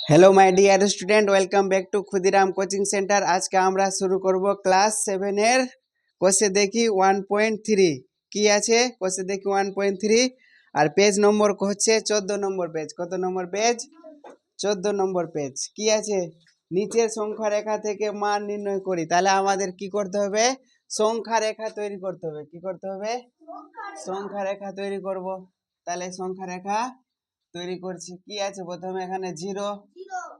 Hello my dear student, welcome back to Khudiram coaching centre. আজকে আমরা শুরু করব ক্লাস 7 এর কোষে দেখি 1.3 কি আছে। কোষে দেখি 1.3 আর পেজ নম্বর হচ্ছে 14 নম্বর পেজ। কত নম্বর পেজ? 14 নম্বর পেজ। কি আছে? নিচের সংখ্যা রেখা থেকে মান নির্ণয় করি। তাহলে আমাদের কি করতে হবে? সংখ্যা রেখা তৈরি করতে হবে। কি করতে হবে? সংখ্যা রেখা তৈরি করব। তাহলে সংখ্যা রেখা তৈরি করছি। কি আছে প্রথমে? এখানে 0,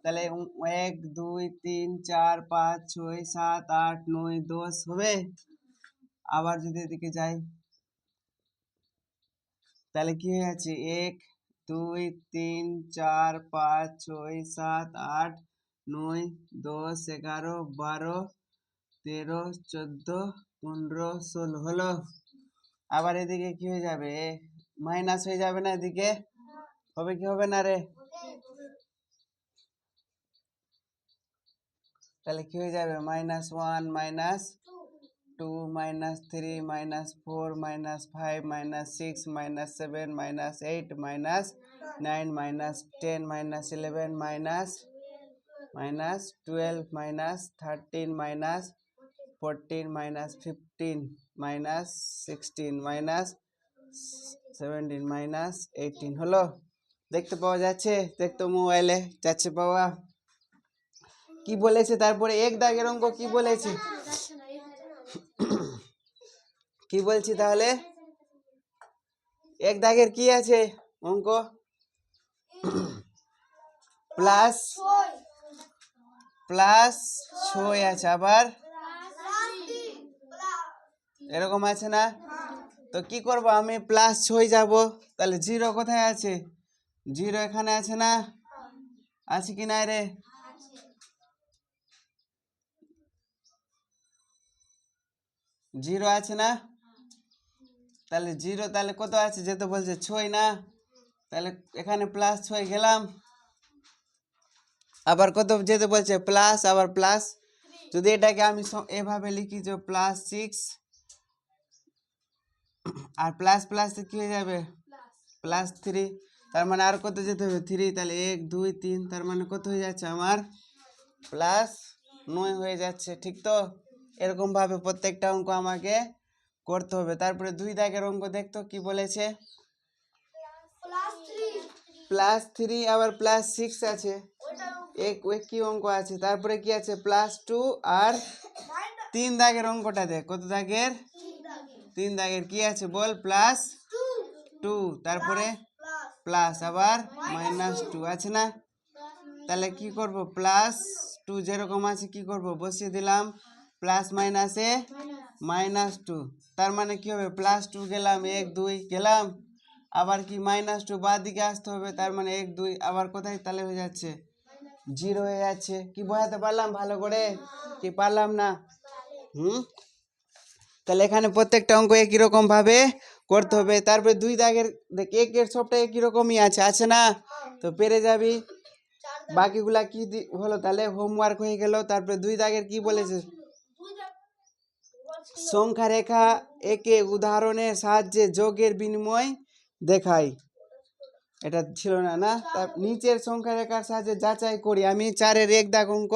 তাহলে 1 2 3 4 5 6 7 8 9 10 হবে। আবার যদি এদিকে যাই তাহলে কি হয়ে যাচ্ছে? 1 2 3 4 5 6 7 8 9 10 11 12 13 14 15 16 হলো। আবার এদিকে কি হয়ে যাবে? মাইনাস হয়ে যাবে না? এদিকে হবে কি হবে না রে? তাহলে কি হয়ে যাবে? -1 -2 -3 -4 -5 -6 -7 -8 -9 -10 -11 -12 -13 -14 -15 -16 -17 -18 হলো। দেখতে পাওয়া যাচ্ছে? দেখতো মোবাইলে যাচ্ছে পাওয়া। কি বলেছে তারপরে? এক দাগের অঙ্ক কি বলেছে? কি বলছি তাহলে? এক দাগের কি আছে অঙ্ক? +6 আছে, আবার এরকম আছে না? তো কি করব আমি? +6 যাব। তাহলে 0 কোথায় আছে? 0 এখানে আছে না? আছে কি না রে? 0 আছে না? তাহলে 0, তাহলে কত আছে? যেতে বলছে 6 না? তাহলে এখানে +6 গেলাম। আবার কত যেতে বলছে? প্লাস, আবার প্লাস। যদি এটাকে আমি এভাবে লিখি যে +6 আর প্লাস প্লাস কি হয়ে যাবে? +3। তার মানে আর কত যেতে হবে? 3। তাহলে 1 2 3, তার মানে কত হয়ে যাচ্ছে আমার? +9 হয়ে যাচ্ছে। ঠিক তো? এরকম ভাবে প্রত্যেকটা অঙ্ক আমাকে করতে হবে। তারপরে 2 দাগের অঙ্ক দেখতো কি বলেছে? +3 আবার +6 আছে। এক কি অঙ্ক আছে? তারপরে কি আছে? +2 আর 3 দাগের অঙ্কটা দেখ। কত দাগের? 3 দাগের কি আছে বল? +2, তারপরে প্লাস, আবার -2 আছে না? তাহলে কি করব? +2 যেরকম আছে কি করব? বসিয়ে দিলাম। প্লাস মাইনাসে -2, তার মানে কি হবে? +2 গেলাম, 1 2 গেলাম, আবার কি -2 বাঁ দিকে আসতে হবে। তার মানে 1 2 আবার কোথায় তাহলে হয়ে যাচ্ছে? 0 হয়ে যাচ্ছে। কি বোঝাতে পারলাম ভালো করে? কি পারলাম না? তাহলে এখানে প্রত্যেকটা অঙ্ক একই রকম ভাবে করতে হবে। তারপরে 2 দাগের দেখ, একের সবটা একই রকমই আছে না? তো পেরে যাবি। বাকিগুলা কি হলো? তাহলে হোমওয়ার্ক হয়ে গেল। তারপরে 2 দাগের কি বলেছে? সংখ্যা রেখা একে উদাহরণের সাহায্যে যোগের বিনিময় দেখাই। এটা ছিল না? না, তার নিচের সংখ্যা রেখার সাহায্যে যাচাই করি। আমি 4-এর 1 দাগ অঙ্ক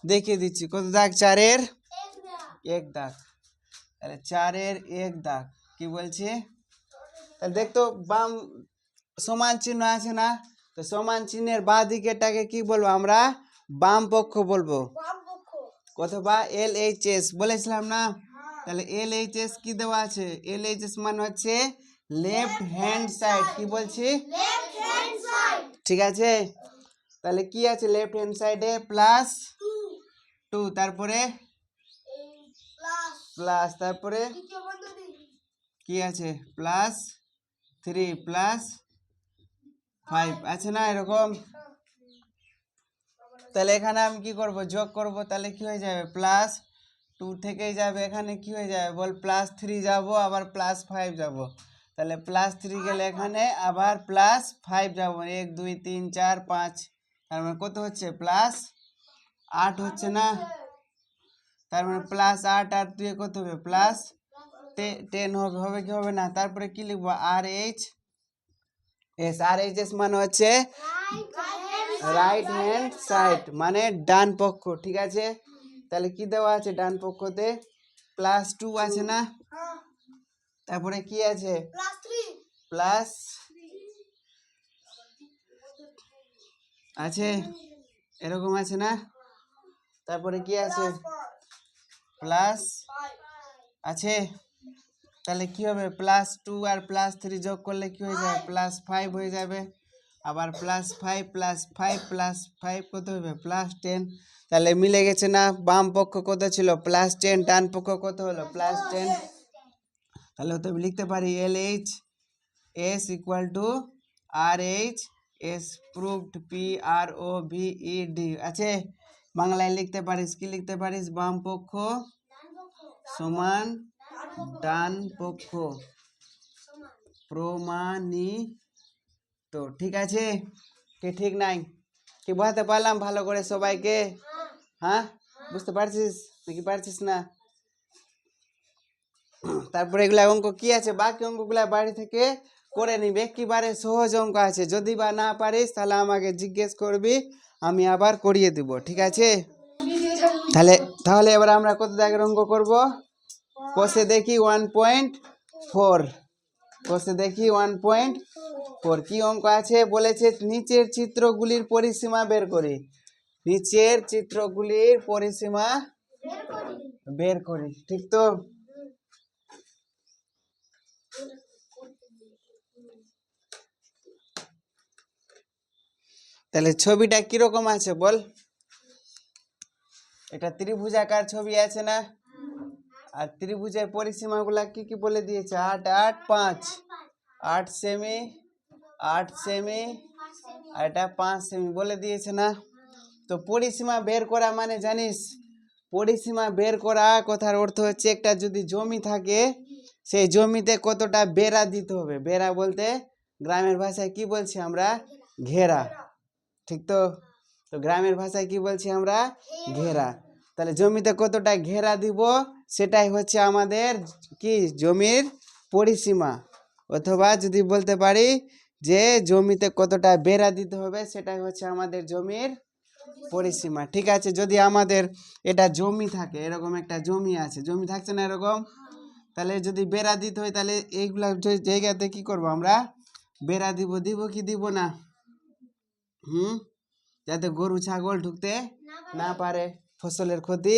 দেখিয়ে দিচ্ছি। কত দাগ? 4-এর 1 দাগ। তাহলে 4-এর 1 দাগ কি বলছে? তাহলে দেখতো বাম সমান চিহ্ন আছে না? তো সমান চিহ্নের বাঁ দিকেরটাকে কি বলবো আমরা? বাম পক্ষ বলবো। অথবা LHS বলেছিলাম না? তাহলে LHS কি দেওয়া আছে? LHS মানে হচ্ছে লেফট হ্যান্ড সাইড। কি বলছি? ঠিক আছে। তাহলে কি আছে লেফট হ্যান্ড সাইডে? +2, তারপরে প্লাস, তারপরে কি আছে? +3 +5 আছে না? এরকম। তাহলে এখানে আমি কি করব? যোগ করব। তাহলে কি হয়ে যাবে? +2 থেকেই যাবে, এখানে কি হয়ে যাবে বল? +3 যাব, আবার +5 যাব। তাহলে +3 গেলে এখানে আবার +5 যাব। 1 2 3 4 5, তার মানে কত হচ্ছে? +8 হচ্ছে না? তার মানে +8 আর 2 কত হবে? +10 হবে। হবে কি হবে না? তারপরে কি লিখবো? RHS। RHS মানে হচ্ছে রাইট হ্যান্ড সাইড মানে ডান পক্ষ, ঠিক আছে। তাহলে কি দেওয়া আছে ডান পক্ষতে? +2 আছে না, তারপরে কি আছে? প্লাস আছে, এরকম আছে না, তারপরে কি আছে? প্লাস আছে। তাহলে কি হবে? +2 আর +3 যোগ করলে কি হয়ে যাবে? +5 হয়ে যাবে। আবার +5 +5 +5 কত হবে? +10। তাহলে মিলে গেছে না? বাম পক্ষ কত ছিল? +10, ডান পক্ষ কত হলো? +10। তাহলে তো লিখতে পারি LHS = RH প্রুভড PROVED আছে। বাংলায় লিখতে পারিস, কি লিখতে পারিস? বাম পক্ষ সমান ডান পক্ষ প্রমাণিত, ঠিক আছে। কি ঠিক নাই? কি বোঝাতে পারলাম ভালো করে সবাইকে? হ্যাঁ, বুঝতে পারছিস নাকি পারছিস না? তারপরে এগুলা অঙ্ক কি আছে, বাকি অঙ্কগুলা বাড়ি থেকে করে নিবে, একেবারে সহজ অঙ্ক আছে। যদি বা না পারিস তাহলে আমাকে জিজ্ঞেস করবি, আমি আবার করিয়ে দিব, ঠিক আছে। তাহলে তাহলে এবার আমরা কত দাগের অঙ্ক করব? কষে দেখি 1.4, কষে দেখি 1.4 কি অঙ্ক আছে? বলেছে নিচের চিত্রগুলির পরিসীমা বের করি। নিচের চিত্রগুলির পরিসীমা বের করি, ঠিক তো। তাহলে ছবিটা কিরকম আছে বল? এটা ত্রিভুজাকার ছবি আছে না, আর ত্রিভুজের পরিসীমাগুলা কি কি বলে দিয়েছে? 8 8 5, 8 সেমি, 8 সেমি, আর এটা 5 সেমি বলে দিয়েছে না। তো পরিসীমা বের করা মানে জানিস, পরিসীমা বের করা কথার অর্থ হচ্ছে একটা যদি জমি থাকে, সেই জমিতে কতটা বেড়া দিতে হবে। বেড়া বলতে গ্রামের ভাষায় কি বলছি আমরা? ঘেরা, ঠিক তো। তো গ্রামের ভাষায় কি বলছি আমরা? ঘেরা। তাহলে জমিতে কতটা ঘেরা দিব সেটাই হচ্ছে আমাদের কি? জমির পরিসীমা। অথবা যদি বলতে পারি যে জমিতে কতটা বেড়া দিতে হবে সেটাই হচ্ছে আমাদের জমির পরিসীমা, ঠিক আছে। যদি আমাদের এটা জমি থাকে, এরকম একটা জমি আছে, জমি থাকছে না এরকম, তাহলে যদি বেড়া দিতে হয় তাহলে এইগুলা জায়গাতে কি করব আমরা? বেড়া দিব, দিব কি দিব না? যাতে গরু ছাগল ঢুকতে না পারে, ফসলের ক্ষতি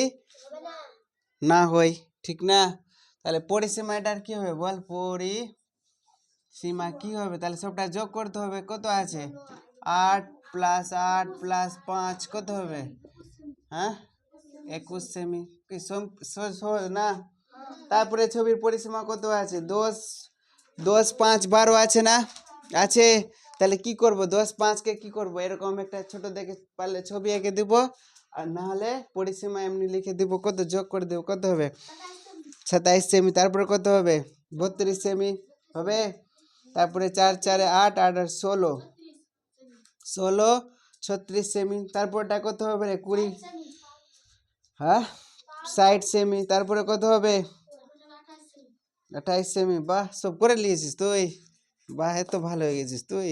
না হয়, ঠিক না। তাহলে পরিসীমা এটার কি হবে বল? পরিসীমা কি হবে? তাহলে সবটা যোগ করতে হবে। কত আছে? 8 + 8 + 5 কত হবে? হ্যাঁ, 21 সেমি। কি সহজ না? তারপরে ছবির পরিসীমা কত আছে? 10 10 5 12 আছে না, আছে। তাহলে কি করব? 10 5 কে কি করব? এরকম একটা ছোট দেখে পারলে ছবি এঁকে দিব, আর না হলে পরিসীমা এমনি লিখে দিব। কত যোগ করে দেব? কত হবে? 27 সেমি। তারপরে কত হবে? 32 সেমি হবে। তারপরে 4 4 8 8 আর 16 16 36 সেমি। তারপরটা কত হবে রে? 20, হ্যাঁ 60 সেমি। তারপরে কত হবে? 28 সেমি। বাহ, সব করে নিয়েছিস তুই, বাহ, এত ভালো হয়ে গেছিস তুই।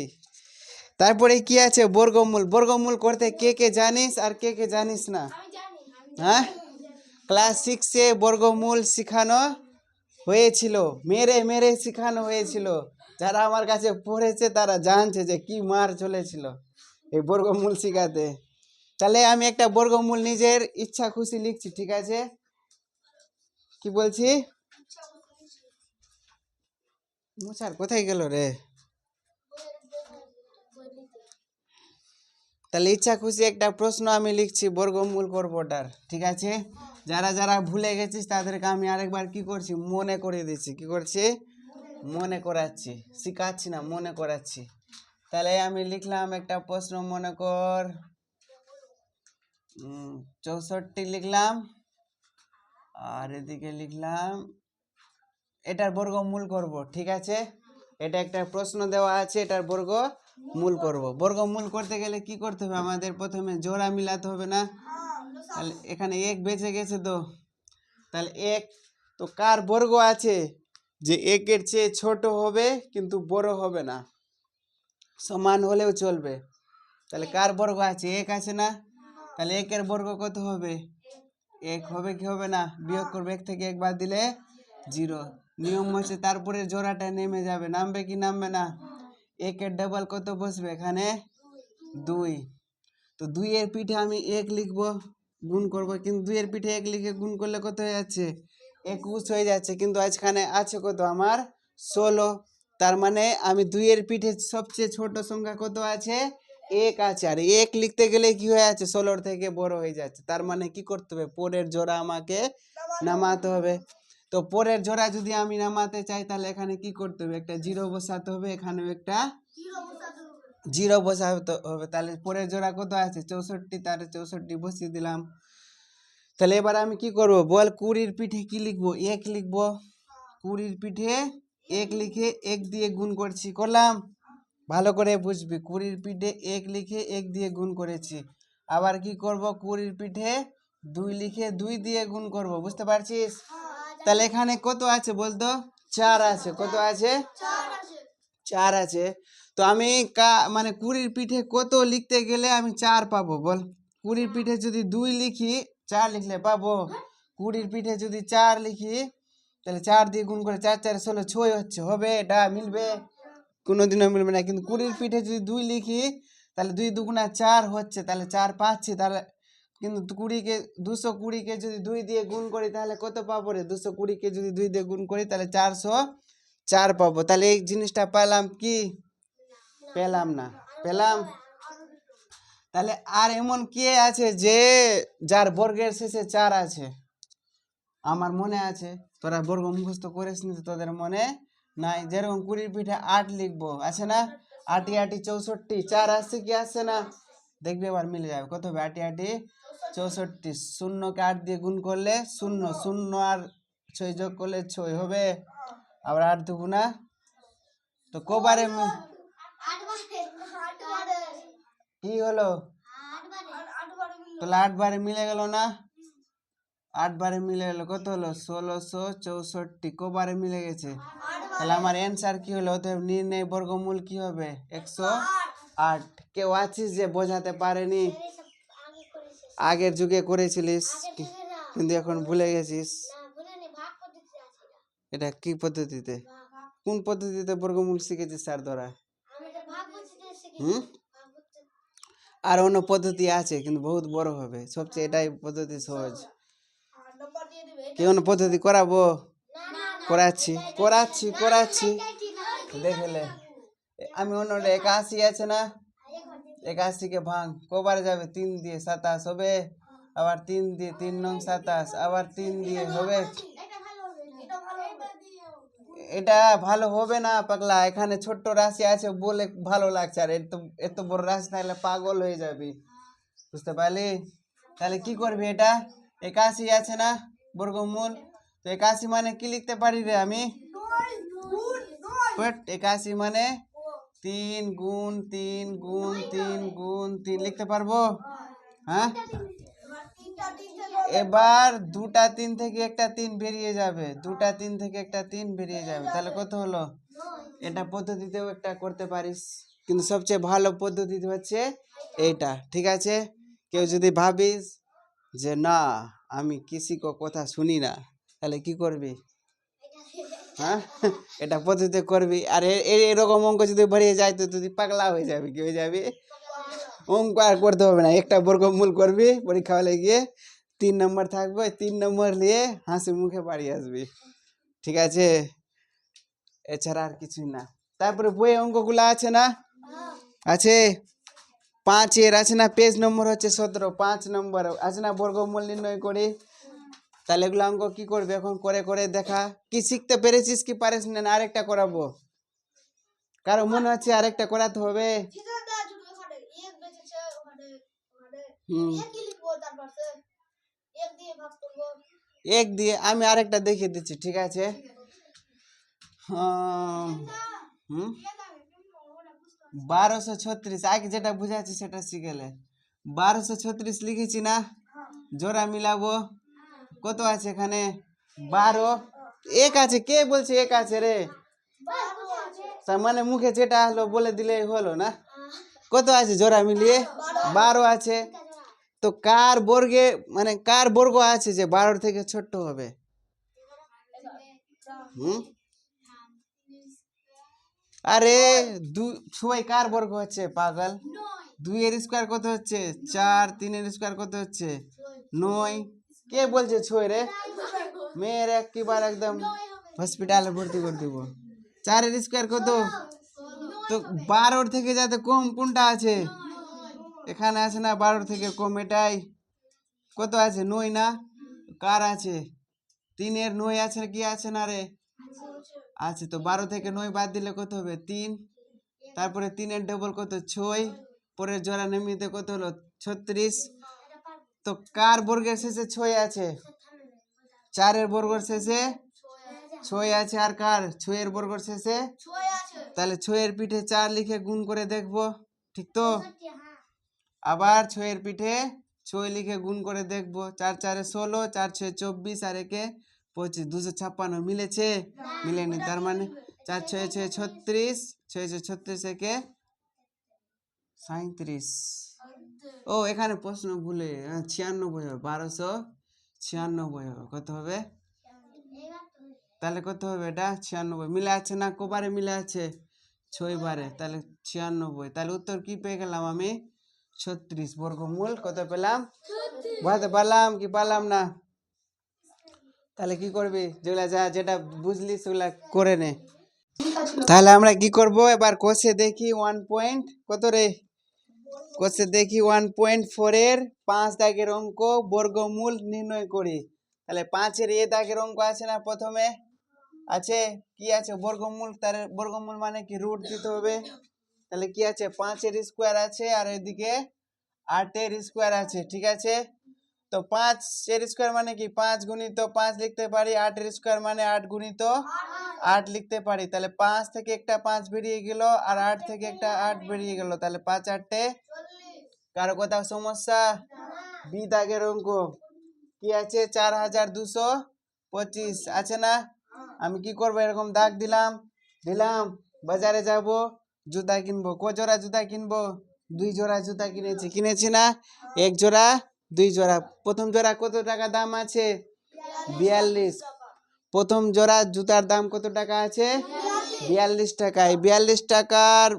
তারপরে কি আছে? বর্গমূল। বর্গমূল করতে কে কে জানিস আর কে কে জানিস না? হ্যাঁ, ক্লাস 6-এ বর্গমূল শিখানো হয়েছিল, মেরে মেরে শিখানো হয়েছিল। যারা আমার কাছে পড়েছে তারা জানছে যে কি মার চলেছিল এই বর্গমূল শিখাতে। তাহলে আমি একটা বর্গমূল নিজের ইচ্ছা খুশি লিখছি, ঠিক আছে। কি বলছি? মুছার কোথায় গেল রে? তাহলে ইচ্ছা খুশি একটা প্রশ্ন আমি লিখছি বর্গমূল পর্বটার, ঠিক আছে। যারা যারা ভুলে গেছিস তাদেরকে আমি আরেকবার কি করছি? মনে করিয়ে দিচ্ছি। কি করছি? মনে করাচ্ছি, শিখাচ্ছি না, মনে করাচ্ছি। তাহলে আমি লিখলাম একটা প্রশ্ন, মনে কর 64 লিখলাম, আর এদিকে লিখলাম এটার বর্গমূল করব, ঠিক আছে। এটা একটা প্রশ্ন দেওয়া আছে, এটার বর্গমূল করব। বর্গমূল করতে গেলে কি করতে হবে? আমাদের প্রথমে জোড়া মিলাতে হবে না। তাহলে এখানে 1 বেঁচে গেছে তো, তাহলে 1 তো কার বর্গ আছে যে 1-এর চেয়ে ছোট হবে কিন্তু বড় হবে না, সমান হলেও চলবে? তাহলে কার বর্গ আছে? এক আছে না? তাহলে একের বর্গ কত হবে? এক হবে কি হবে না? বিয়োগ করবে, এক থেকে এক বাদ দিলে 0। নিয়ম হচ্ছে তারপরে জোড়াটা নেমে যাবে, নামবে কি নামবে না? একের ডাবল কত বসবে এখানে? 2। তো 2 এর পিঠে আমি 1 লিখবো, গুণ করব, কিন্তু 2 এর পিঠে 1 লিখে গুণ করলে কত হয়ে যাচ্ছে? 21 হয়ে যাচ্ছে, কিন্তু আজখানে আছে কত আমার? 16। তার মানে আমি 2 এর পিঠে সবচেয়ে ছোট সংখ্যা কত আছে? 1 আছে, আর 1 লিখতে গেলে কি হয়ে যাচ্ছে? 16 থেকে বড় হয়ে যাচ্ছে। তার মানে কি করতে হবে? পরের জোড়া আমাকে নামাতে হবে। তো পরের জোড়া যদি আমি নামাতে চাই তাহলে এখানে কি করতে হবে? একটা 0 বসাতে হবে, এখানেও একটা 0 বসাতে হবে। তাহলে পরের জোড়া কত আছে? 64, তার 64 বসিয়ে দিলাম। তাহলে এবার আমি কি করব বল? 20 পিঠে কি লিখবো? 1 লিখবো। 20 পিঠে 1 লিখে 1 দিয়ে গুণ করছি, করলাম? ভালো করে বুঝবি, 20 পিঠে 1 লিখে 1 দিয়ে গুণ করেছি। আবার কি করব? 20 পিঠে 2 লিখে 2 দিয়ে গুণ করব, বুঝতে পারছিস? তাহলে এখানে কত আছে বলতো? 4 আছে। কত আছে? 4 আছে। তো আমি মানে 20 পিঠে কত লিখতে গেলে আমি 4 পাবো বল? 20 পিঠে যদি 2 লিখি, 4 লিখলে পাবো। 20 পিঠে যদি 4 লিখি, তাহলে 4 দিয়ে গুণ করে 4 4 16, 6 হচ্ছে, হবে? এটা মিলবে? কোনোদিনও মিলবে না। কিন্তু 20 পিঠে যদি 2 লিখি, তাহলে 2 দুগুণা 4 হচ্ছে, তাহলে 4 পাচ্ছি। তাহলে কিন্তু 20কে 220কে যদি 2 দিয়ে গুণ করি তাহলে কত পাবো রে? 220কে যদি 2 দিয়ে গুণ করি তাহলে 404 পাবো। তাহলে এই জিনিসটা পেলাম কি? পেলাম না। পেলাম? তাহলে আর এমন কে আছে যে যার বর্গের শেষে 4 আছে? আমার মনে আছে, তোরা বর্গ মুখস্থ করিস নি, তোদের মনে নাই। যেরকম 20 পিঠে 8 লিখবো, আছে না? 8 8 64, 4 আসছে কি আসছে না? দেখবি এবার মিলে যাবে। কত হবে? 8 8 64। 0কে 8 দিয়ে গুণ করলে 0, 0 আর 6 যোগ করলে 6 হবে। আবার 8 দুগুণা, তো কবারে কি হলো? তাহলে 8 বারে মিলে গেল না? 8 বারে মিলে গেল, কত হলো? 1664। কবারে মিলে গেছে? তাহলে আমার অ্যান্সার কি হলো? অতএব নির্ণয় বর্গমূল কি হবে? 108। কেউ আছিস যে বোঝাতে পারেনি? আগের যুগে করেছিলিস কিন্তু এখন ভুলে গেছিস। এটা কি পদ্ধতিতে? কোন পদ্ধতিতে বর্গমূল শিখেছিস স্যার তোরা? আর অন্য পদ্ধতি আছে কিন্তু বহুত বড় হবে, সবচেয়ে এটাই পদ্ধতি সহজ। কি অন্য পদ্ধতি করাবো? করাচ্ছি করাচ্ছি করাচ্ছি, দেখলে। আমি অন্যটা 81 আছে না? 81কে ভাঙ, কবারে যাবে? 3 দিয়ে 27 হবে। আবার 3 দিয়ে 3 নং 27, আবার 3 দিয়ে হবে। এটা ভালো হবে না পাগলা, এখানে ছোট্ট রাশি আছে বলে ভালো লাগছে, আর এত বড় রাশি থাকলে পাগল হয়ে যাবি, বুঝতে পারলি? তাহলে কি করবি? এটা 81 আছে না বর্গমূল, তো 81 মানে কি লিখতে পারি রে আমি? 81 মানে 3 গুণ 3 গুণ 3 গুণ 3 লিখতে পারবো? হ্যাঁ। এবার 2টা 3 থেকে একটা 3 বেরিয়ে যাবে, 2টা 3 থেকে একটা 3 বেরিয়ে যাবে, তাহলে কত হলো? এটা পদ্ধতিতেও একটা করতে পারিস, কিন্তু সবচেয়ে ভালো পদ্ধতি হচ্ছে এইটা, ঠিক আছে? কেউ যদি ভাবিস যে না আমি কিসি কথা শুনি না, তাহলে কি করবি? হ্যাঁ, এটা পদ্ধতি করবি। আর এরকম অঙ্ক যদি বেরিয়ে যায় তো তুই পাগলা হয়ে যাবি। কি হয়ে যাবি? অঙ্ক আর করতে হবে না, একটা বর্গমূল করবি, পরীক্ষা হলে গিয়ে 3 নম্বর থাকবে, 3 নম্বর নিয়ে হাসি মুখে বাড়ি আসবি, ঠিক আছে? এছাড়া আর কিছুই না। তারপরে বইয়ে অঙ্কগুলো আছে না? আছে। 5-এর আছে না? পেজ নম্বর হচ্ছে 17, 5 নম্বর আছে না? বর্গমূল নির্ণয় করি। তাহলে এগুলো অঙ্ক কি করবে এখন? করে করে দেখা। কি শিখতে পেরেছিস কি পারিস না? আরেকটা করাবো? কারো মনে হচ্ছে আরেকটা করাতে হবে? এক দিয়ে আমি আরেকটা দেখিয়ে দিচ্ছি, ঠিক আছে? 1236, আগে যেটা বুঝাচ্ছি সেটা শিখেলে। 1236 লিখেছি না? জোড়া মিলাবো, কত আছে এখানে? 12। এক আছে, কে বলছে এক আছে রে? তার মানে মুখে যেটা হলো বলে দিলে হলো না? কত আছে জোড়া মিলিয়ে 12 আছে। তো কার বর্গে মানে কার বর্গ আছে যে 12 থেকে ছোট হবে? হুম আরে সবাই কার বর্গ হচ্ছে পাগল? 2 এর স্কোয়ার কত হচ্ছে 4, 3 এর স্কোয়ার কত হচ্ছে 9। কে বলছে 6 রে? মেয়ের একবার একদম হসপিটালে ভর্তি করে দিব। 4 এর স্কোয়ার কত? তো 12 থেকে যাতে কম কোনটা আছে? এখানে আছে না 12 থেকে কম, এটাই। কত আছে 9 না? কার আছে 3 এর 9 আছে কি আছে না রে? আছে। তো 12 থেকে 9 বাদ দিলে কত হবে 3। তারপরে 3 এর ডবল কত 6, পরের জোড়া নেমিতে কত হলো 36। তো কার বর্গের শেষে 6 আছে? 4 এর বর্গের শেষে 6 আছে। আর কার 6 এর বর্গের শেষে? তাহলে 6 এর পিঠে 4 লিখে গুণ করে দেখবো, ঠিক তো? আবার 6 এর পিঠে 6 লিখে গুণ করে দেখবো। 4 4 16, 4 6 24 আর 1 25, 256 মিলেছে? মিলেনি। তার মানে 4 6 6 36, 6 6 36 একে 37। ও এখানে প্রশ্ন ভুলে 96 হবে, 1296 হবে। কত হবে তাহলে? কত হবে এটা 96 মিলে আছে না? কবারে মিলে আছে? 6 বারে। তাহলে 96। তাহলে উত্তর কি পেয়ে গেলাম আমি? 36 বর্গমূল কত পেলাম? বুঝতে পারলাম কি পারলাম না? তাহলে কি করবি, যেগুলা যেটা বুঝলি সেগুলা করে নে। তাহলে আমরা কি করব এবার? কোষে দেখি 1 পয়েন্ট কত রে? কোষে দেখি 1.4 এর 5 দাগের অঙ্ক বর্গমূল নির্ণয় করি। তাহলে 5 এর এ দাগের অঙ্ক আছে না? প্রথমে আছে কি আছে? বর্গমূল। তার বর্গমূল মানে কি রুট দিতে হবে। তাহলে কি আছে 5 এর স্কোয়ার আছে আর এদিকে 8 এর স্কোয়ার আছে, ঠিক আছে? তো 5 এর স্কোয়ার মানে কি 5 গুণিত 5 লিখতে পারি, 8 এর স্কোয়ার মানে 8 গুণিত 8 লিখতে পারি। তাহলে 5 থেকে একটা 5 বেরিয়ে গেল আর 8 থেকে একটা 8 বেরিয়ে গেল। তাহলে 5 8 কারো কোথাও সমস্যা? বি দাগের অঙ্ক কি আছে 4225 আছে না? আমি কি করব, এরকম দাগ দিলাম, বাজারে যাব, জুতা কিনবো। ক জোড়া জুতা কিনবো? 2 জোড়া জুতা কিনেছি না? 1 জোড়া 2 জোড়া। প্রথম জোড়া কত টাকা দাম আছে? 42। প্রথম জোড়া জুতার দাম কত টাকা আছে? 42 টাকা। এই 42 টাকার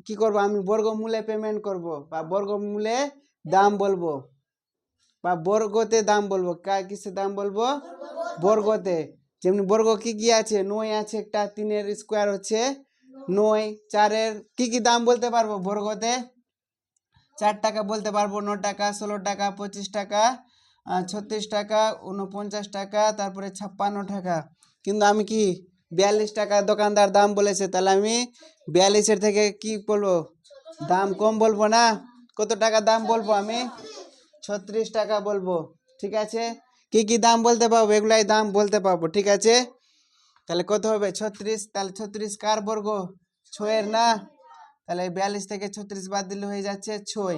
কি করব আমি? বর্গমূলে পেমেন্ট করব বা বর্গমূলে দাম বলবো বা বর্গতে দাম বলবো। কিসে দাম বলবো? বর্গতে। যেমনি বর্গ কি কি আছে? 9 আছে একটা, 3 এর স্কোয়ার হচ্ছে 9, 4 এর কি দাম বলতে পারবো বর্গতে? 4 টাকা বলতে পারবো, 9 টাকা, 16 টাকা, 25 টাকা, 36 টাকা, 49 টাকা, তারপরে 56 টাকা। কিন্তু আমি কি 42 টাকা দোকানদার দাম বলেছে, তাহলে আমি 42-এর থেকে কি বলবো? দাম কম বলবো না? কত টাকা দাম বলবো আমি? 36 টাকা বলবো, ঠিক আছে? কি দাম বলতে পারবো এগুলাই দাম বলতে পারবো, ঠিক আছে? তাহলে কত হবে 36। তাহলে 36 কার বর্গ? 6 এর না? তাহলে 42 থেকে 36 বাদ দিলে হয়ে যাচ্ছে 6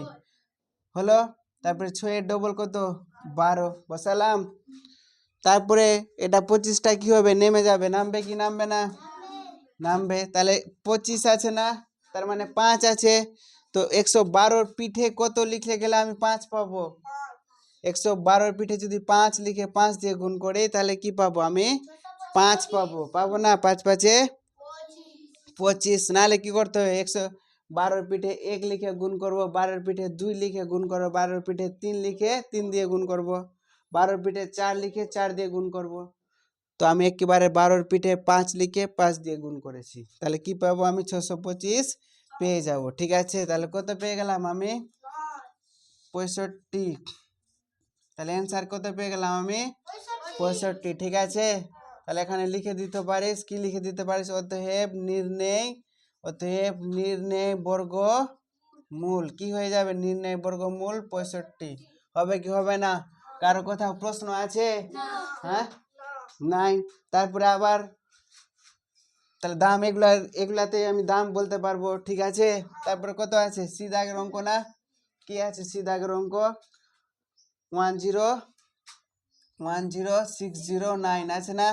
হলো। তারপরে 6 এর ডবল কত? 12 বসালাম। তারপরে এটা 25টা কি হবে? নেমে যাবে। নামবে কি নামবে না? নামবে। তাহলে 25 আছে না? তার মানে 5 আছে। তো 112-র পিঠে কত লিখে গেলে আমি 5 পাবো? 112-র পিঠে যদি 5 লিখে 5 দিয়ে গুণ করি তাহলে কি পাবো আমি? 5 পাবো না? 5 5-এ 25। নাহলে কি করতে হবে? 112-র পিঠে 1 লিখে গুণ করবো, 12-র পিঠে 2 লিখে গুণ করবো, 12-র পিঠে 3 লিখে 3 দিয়ে গুণ করবো, 12-র পিঠে 4 লিখে 4 দিয়ে গুণ করবো। তো আমি একেবারে 12-র পিঠে 5 লিখে 5 দিয়ে গুণ করেছি। তাহলে কি পাবো আমি? 625 পেয়ে যাব, ঠিক আছে? তাহলে কত পেয়ে গেলাম আমি? 65। তাহলে অ্যান্সার কত পেয়ে গেলাম আমি? 65, ঠিক আছে? তাহলে এখানে লিখে দিতে পারিস, কি লিখে দিতে পারিস? অতএব নির্ণয় বর্গমূল কি হয়ে যাবে? নির্ণয় বর্গমূল 65 হবে কি হবে না? কারো কোথাও প্রশ্ন আছে? হ্যাঁ, নাই। তারপরে আবার তাহলে দাম এগুলাতে আমি দাম বলতে পারবো, ঠিক আছে? তারপরে কত আছে? সি দাগের অঙ্ক না? কি আছে সি দাগের অঙ্ক? 10609 আছে না?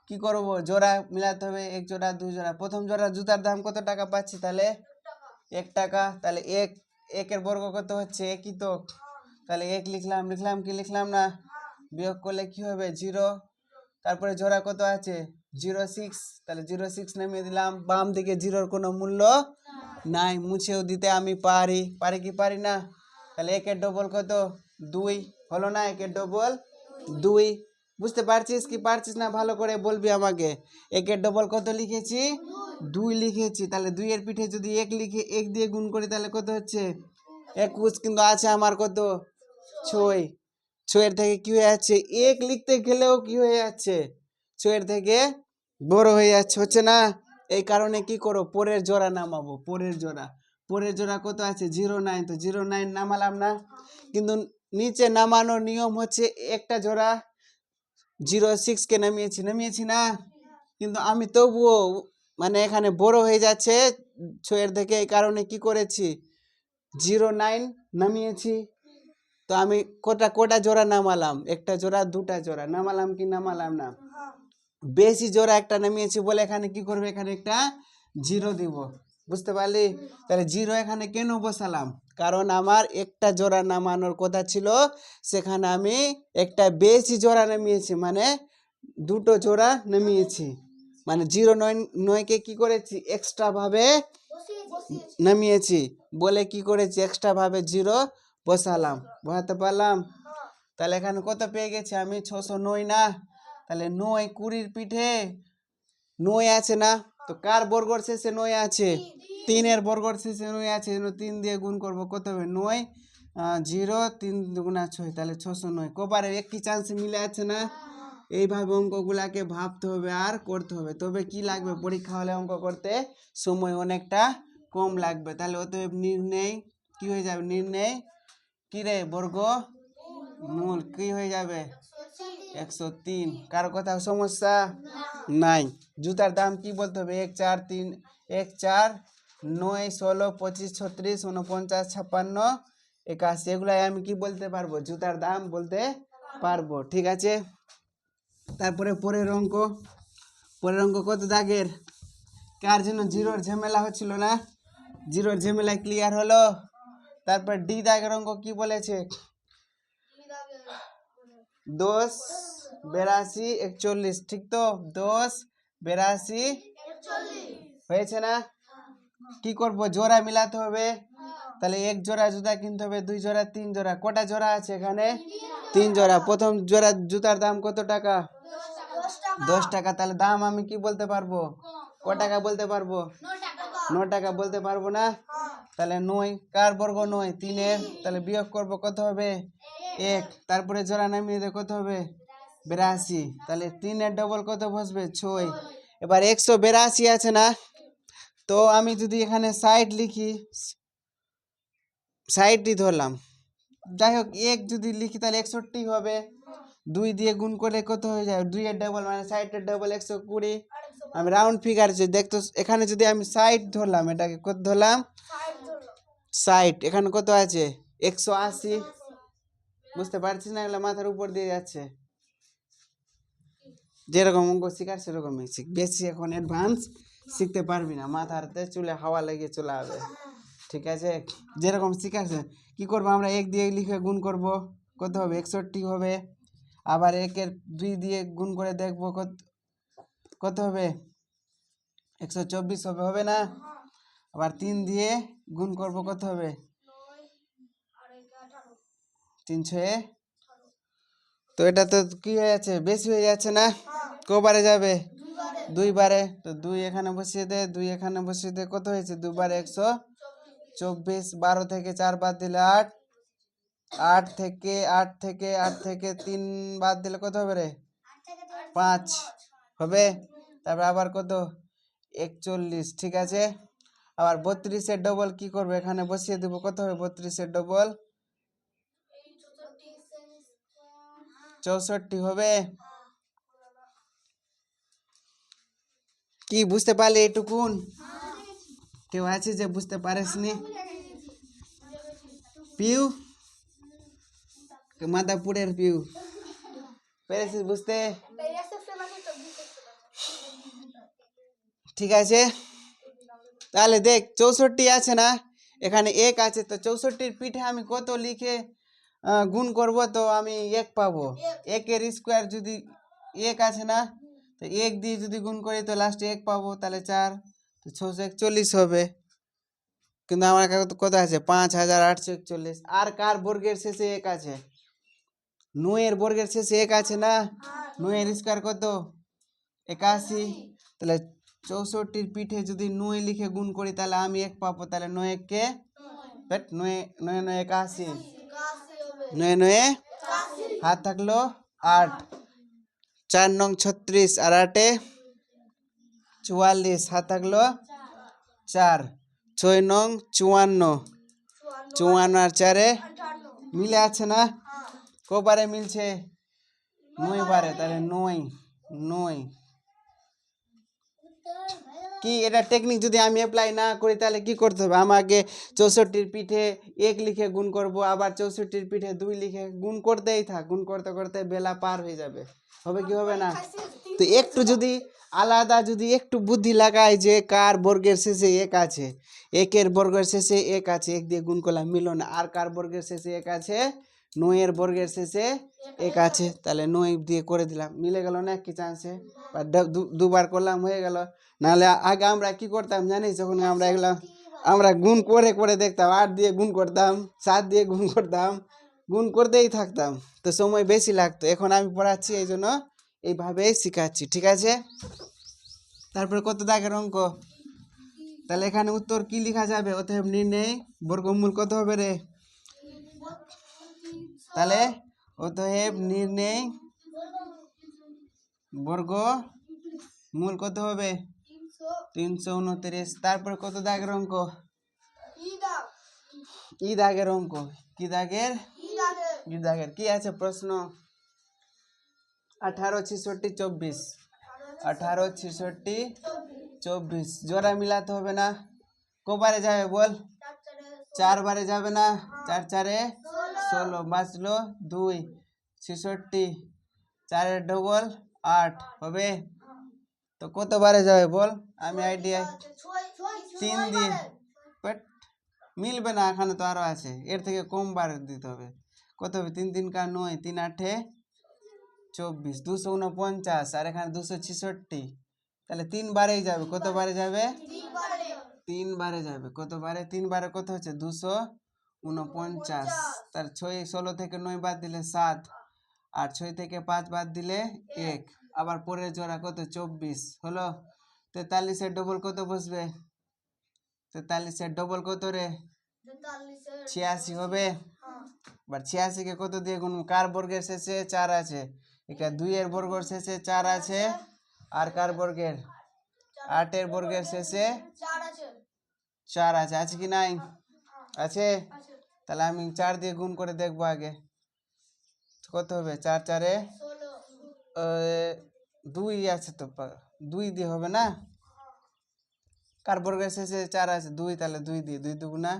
কি করব? জোড়া মিলাতে হবে, 1 জোড়া 2 জোড়া। প্রথম জোড়া জুতার দাম কত টাকা পাচ্ছি? তাহলে 1 টাকা, তাহলে একের বর্গ কত হচ্ছে? একই তো, তাহলে 1 লিখলাম কি লিখলাম না, বিয়োগ করলে কি হবে? 0। তারপরে জোড়া কত আছে? 0.6, তাহলে 0.6 নামিয়ে দিলাম। বাম দিকে 0-র কোনো মূল্য নাই, মুছেও দিতে আমি পারি কি পারি না? তাহলে একের ডবল কত? 2 হলো না? একের ডবল 2। বুঝতে পারছিস কি পারছিস না? ভালো করে বলবি আমাকে। একের ডবল কত লিখেছি? 2 লিখেছি। তাহলে 2 এর পিঠে যদি 1 লিখে 1 দিয়ে গুণ করি তাহলে কত হচ্ছে? 21, কিন্তু আছে আমার কত? 6। 6 থেকে কি হয়ে যাচ্ছে? 1 লিখতে গেলেও কি হয়ে যাচ্ছে? 6 থেকে বড় হয়ে যাচ্ছে, হচ্ছে না? এই কারণে কি করো? পরের জোড়া নামাবো। পরের জোড়া কত আছে? 0.9, তো 0.9 নামালাম না? কিন্তু নিচে নামানোর নিয়ম হচ্ছে একটা জোড়া 0.6 কে নামিয়েছি না? কিন্তু আমি তবুও মানে এখানে বড় হয়ে যাচ্ছে 6 থেকে, এই কারণে কি করেছি? 0.9 নামিয়েছি। তো আমি কোটা জোড়া নামালাম? একটা জোড়া, দুটা জোড়া নামালাম কি নামালাম না? বেশি জোড়া একটা নামিয়েছি বলে এখানে কি করবে? এখানে একটা 0 দিব। বুঝতে পারলি? তাহলে 0 এখানে কেন বসালাম? কারণ আমার একটা জোড়া নামানোর কথা ছিল, সেখানে আমি একটা বেশি জোড়া নামিয়েছি, মানে দুটো জোড়া নামিয়েছি। মানে 0.9কে কি করেছি? এক্সট্রা ভাবে নামিয়েছি বলে কি করেছি? এক্সট্রা ভাবে 0 বসালাম। বুঝতে পারলাম? তাহলে এখানে কত পেয়ে গেছি আমি? 609 না? তাহলে 9 20-র পিঠে 9 আছে না? তো কার বর্গর শেষে 9 আছে? 3-এর বর্গর শেষে 9 আছে, 3 দিয়ে গুণ করব, কত হবে? 9 0 3 দুগুণা 6, তাহলে 609। কবারে একই চান্স মিলে আছে না? এইভাবে অঙ্কগুলাকে ভাবতে হবে আর করতে হবে, তবে কি লাগবে? পরীক্ষা হলে অঙ্ক করতে সময় অনেকটা কম লাগবে। তাহলে অতএব নির্ণয় কি হয়ে যাবে? নির্ণয় কি রে? বর্গ মূল কি হয়ে যাবে? 103। কারো কোথাও সমস্যা নাই? জুতার দাম কি বলতে হবে? 1 4 3 1 4 9 16 25 36 49 56 81, এগুলাই আমি কি বলতে পারবো? জুতার দাম বলতে পারবো। ঠিক আছে, তারপরে পরের অঙ্ক কত দাগের? কার জন্য 0-র ঝামেলা হচ্ছিল না? 0-র ঝামেলা ক্লিয়ার হলো। তারপর ডি দাগের অঙ্ক কি বলেছে? 10 82 41, ঠিক তো? 10 82 হয়েছে না? কি করব? জোড়া মিলাতে হবে। তাহলে 1 জোড়া জুতা কিনতে হবে, 2 জোড়া, 3 জোড়া। কটা জোড়া আছে এখানে? 3 জোড়া। প্রথম জোড়া জুতার দাম কত টাকা? 10 টাকা। তাহলে দাম আমি কি বলতে পারবো? ক টাকা বলতে পারবো? 9 টাকা বলতে পারবো না? তাহলে 9 কার বর্গ? 9 3-এর। তাহলে বিয়োগ করব, কত হবে? 1। তারপরে জোড়া নামিয়ে দে, কত হবে? 82। তাহলে 3-এর ডবল কত বসবে? 6। এবার 182 আছে না? তো আমি যদি এখানে 60 লিখি, 60ই ধরলাম, যাই হোক 1 যদি লিখি তাহলে 61 হবে। 2 দিয়ে গুণ করলে কত হয়ে যায়? 2-এর ডবল মানে 60-এর ডবল 120। আমি রাউন্ড ফিগার দেখতো, এখানে যদি আমি 60 ধরলাম, এটাকে কত ধরলাম? 60। এখানে কত আছে? 180। বুঝতে পারছিস না? এগুলো মাথার উপর দিয়ে যাচ্ছে। যেরকম অঙ্ক শিখার সেরকমই শিখ, বেশি এখন অ্যাডভান্স শিখতে পারবি না, মাথাতে চুলে হাওয়া লেগে চলে আসবে। ঠিক আছে, যেরকম শিখাচ্ছে কি করবো আমরা? 1 দিয়ে লিখে গুণ করব, কত হবে? 61 হবে। আবার 1-এর 2 দিয়ে গুণ করে দেখবো, কত হবে? 124 হবে না? আবার 3 দিয়ে গুণ করব, কত হবে? 3 তো এটা তো কি হয়ে যাচ্ছে? বেশি হয়ে যাচ্ছে না? কবারে যাবে? 2 বারে। তো 2 এখানে বসিয়ে দে, 2 এখানে বসিয়ে দে, কত হয়েছে? 2 বারে 124। 12 থেকে 4 বাদ দিলে 8। 8 থেকে 3 বাদ দিলে কত হবে রে? 5 হবে। তারপর আবার কত? 41। ঠিক আছে, আবার 32-এর ডবল কি করবে? এখানে বসিয়ে দেবো, কত হবে? 32-এর ডবল 64 হবে। কি বুঝতে পারলে এইটুকুন? কেউ আছে যে বুঝতে পারিসনি? পিউ, মাদাপুরের পিউ, পেরেছিস বুঝতে? ঠিক আছে, তাহলে দেখ 64 আছে না, এখানে 1 আছে, তো 64-র পিঠে আমি কত লিখে গুণ করব, তো আমি 1 পাবো। 1-এর স্কোয়ার যদি 1 আছে না, তো 1 দিয়ে যদি গুণ করি তো লাস্টে 1 পাবো, তাহলে 4, তো 641 হবে। কিন্তু আমার কাছে কত আছে, 5841। আর কার বর্গের শেষে 1 আছে? 9-এর বর্গের শেষে 1 আছে না, 9-এর স্কোয়ার কত, 81। তাহলে 64-র পিঠে যদি 9 লিখে গুণ করি তাহলে আমি 1 পাবো, তাহলে 9 কে 9 9 9 81, 9 9 হাত থাকলো 8, 4 নং 36 আর 8-এ 44, হাত থাকলো 4, 6 নং 54, 54 আর 4-এ মিলে আছে না, কবারে মিলছে, 9 বারে, তাহলে 9 9। কি এটা টেকনিক যদি আমি অ্যাপ্লাই না করি তাহলে কি করতে হবে, আমাকে 64-র পিঠে 1 লিখে গুণ করব, আবার 64-র পিঠে 2 লিখে গুণ করতেই থাক, গুণ করতে করতে বেলা পার হয়ে যাবে, হবে কি হবে না? তো একটু যদি আলাদা যদি একটু বুদ্ধি লাগাই যে কার বর্গের শেষে 1 আছে, 1-এর বর্গের শেষে 1 আছে, 1 দিয়ে গুণ করলাম মিলল না, আর কার বর্গের শেষে 1 আছে, 9-এর বর্গের শেষে 1 আছে, তাহলে 9 দিয়ে করে দিলাম, মিলে গেল না কি চান্সে, বা দুবার করলাম হয়ে গেল। নাহলে আগে আমরা কি করতাম জানিস, যখন আমরা এগুলো আমরা গুণ করে করে দেখতাম, 8 দিয়ে গুণ করতাম, 7 দিয়ে গুণ করতাম, গুণ করতেই থাকতাম, তো সময় বেশি লাগতো। এখন আমি পড়াচ্ছি এই জন্য এইভাবেই শেখাচ্ছি, ঠিক আছে? তারপরে কত দাগের অঙ্ক, তাহলে এখানে উত্তর কি লেখা যাবে, অতএব নির্ণয় বর্গমূল কত হবে রে, তাহলে অতএব নির্ণয় বর্গমূল কত হবে, 329। তারপরে কত দাগের অঙ্ক, ই দাগের অঙ্ক, কি দাগের, ই দাগের। কি আছে প্রশ্ন, 18 66 24, 18 66 24 জোড়া মিলাতে হবে না, কবারে যাবে বল, 4 বারে যাবে না, 4 4-এ 16, বাঁচলো 2, 66, 4-এর ডবল 8 হবে, তো কত বারে যাবে বল, আমি আইডিয়া 3 দিয়ে, বাট মিলবে না, এখানে তো আরো আছে, এর থেকে কম বার দিতে হবে, কত হবে, 3 3 কা 9, 3 8-এ 24, 249, আর এখানে 266, তাহলে 3 বারেই যাবে, কত বারে যাবে, 3 বারে যাবে, কত বারে, 3 বারে কত হচ্ছে 249, তার 6 16 থেকে 9 বাদ দিলে 7, আর 6 থেকে 5 বাদ দিলে 1, আবার পরের জোড়া কত 24 হলো, 43-এর ডবল কত বসবে, 43-এর ডবল কত রে, 86 হবে। এবার 86-কে কত দিয়ে গুণ, কার বর্গের শেষে 4 আছে, এটা 2-এর বর্গের শেষে 4 আছে, আর কার বর্গের, 8-এর বর্গের শেষে 4 আছে, আছে কি নাই, আছে, তাহলে আমি 4 দিয়ে গুণ করে দেখবো আগে, কত হবে, 4 4-এ 2 আছে, তো 2 দিয়ে হবে না, কার বর্গের শেষে 4 আছে 2, তাহলে 2 দিয়ে, 2 দুগুণা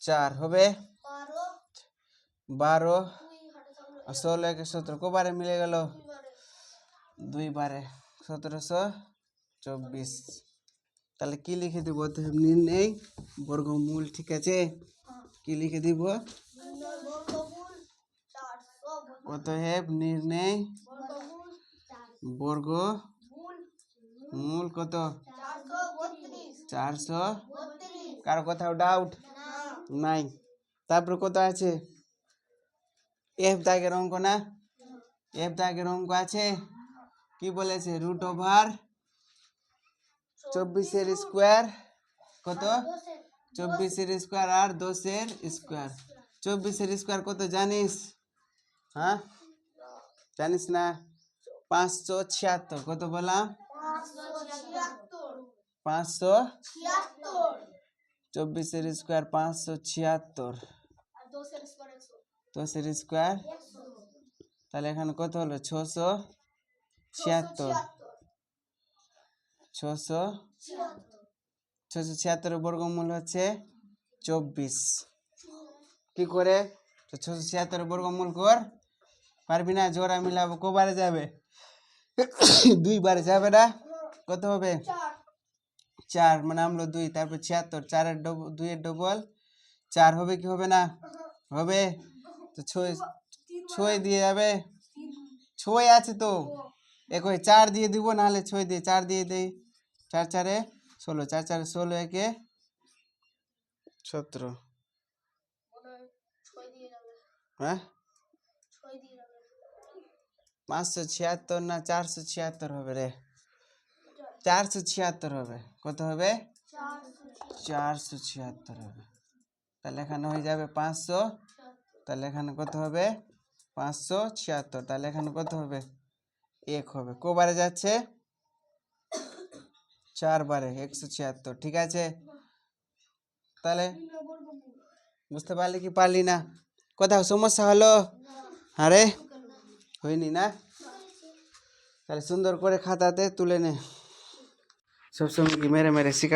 4 হবে, 12 আর 16 একে 17, কবারে মিলে গেল, 2 বারে, 1724। তাহলে কি লিখে দিব, নির্ণয় বর্গমূল, ঠিক আছে, কি লিখে দিব, অতএব নির্ণয় বর্গমূল কত, 400, কার কোথাও ডাউট নাই? তারপর কত আছে, এফ দাগের অঙ্ক না, এফ দাগের অঙ্ক আছে, কি বলেছে, √24-এর স্কোয়ার কত, 24-এর স্কোয়ার আর 10-এর স্কোয়ার, 24-এর স্কোয়ার কত জানিস, হ্যাঁ জানিস না, 576, কত বললাম, 576, 24-এর স্কোয়ার 576, 10-এর স্কোয়ার, তাহলে এখানে কত হলো, 676, 676-এর বর্গমূল হচ্ছে 24, কি করে, তো 676-এর বর্গমূল কর, পারবি না, জোড়া মিলাবো, কবারে যাবে, 2 বারে যাবে না, কত হবে 4 মানে আমলো 2, তারপর 76, 4 এর 2 এর ডবল 4 হবে কি হবে না? হবে। তো 6 দিয়ে যাবে, 6 আছে তো, একই 4 দিয়ে দিব, নাহলে 6 দিয়ে 4 দিয়ে দেই। 4 4 16, 4 4 16, একে 17। হ্যাঁ 576 না 476 হবে রে, 476 হবে। কত হবে? 476 হবে। তাহলে এখানে হয়ে যাবে 500, তাহলে এখানে কত হবে? 576, তাহলে এখানে কত হবে? 1 হবে। কবারে যাচ্ছে? 4 বারে 176, ঠিক আছে। তাহলে বুঝতে পারলি কি পারলি না? কোথাও সমস্যা হলো? আরে হয়নি না? তাহলে সুন্দর করে খাতাতে তুলে নে, সবসময় কি মেরে মেরে শিখা।